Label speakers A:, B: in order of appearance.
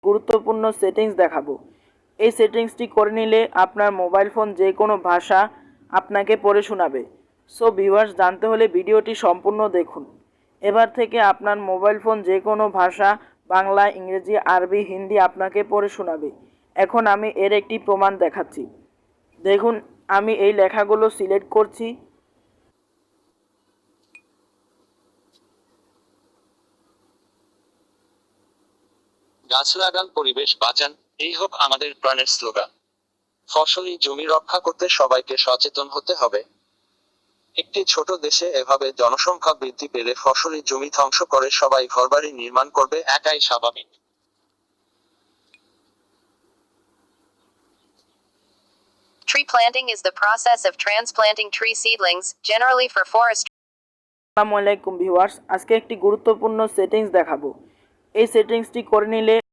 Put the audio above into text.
A: গুরুত্বপূর্ণ সেটিংস দেখাবো। এই সেটিংসটি করে নিলে আপনার মোবাইল ফোন যে কোনো ভাষা আপনাকে পড়ে শোনাবে। সো ভিউয়ার্স, জানতে হলে ভিডিওটি সম্পূর্ণ দেখুন। এবার থেকে আপনার মোবাইল ফোন যে কোনো ভাষা বাংলা, ইংরেজি, আরবি, হিন্দি আপনাকে পড়ে শোনাবে। এখন আমি এর একটি প্রমাণ দেখাচ্ছি। দেখুন, আমি এই লেখাগুলো সিলেক্ট করছি।
B: গাছ লাগান, পরিবেশ বাঁচান, এই হোক আমাদের প্রাণের স্লোগান। ফসলি জমি রক্ষা করতে সবাইকে সচেতন হতে হবে। একটি ছোট দেশে এভাবে জনসংখ্যা বৃদ্ধি পেলে ফসলি জমি ধ্বংস করে সবাই ঘরবাড়ি নির্মাণ করবে, একাই স্বাভাবিক।
C: Tree planting is the process of transplanting tree seedlings, generally for forestry.
A: আসসালামু আলাইকুম ভিউয়ার্স, আজকে একটি গুরুত্বপূর্ণ সেটিংস দেখাবো। এই সেটিংসটি করে নিলে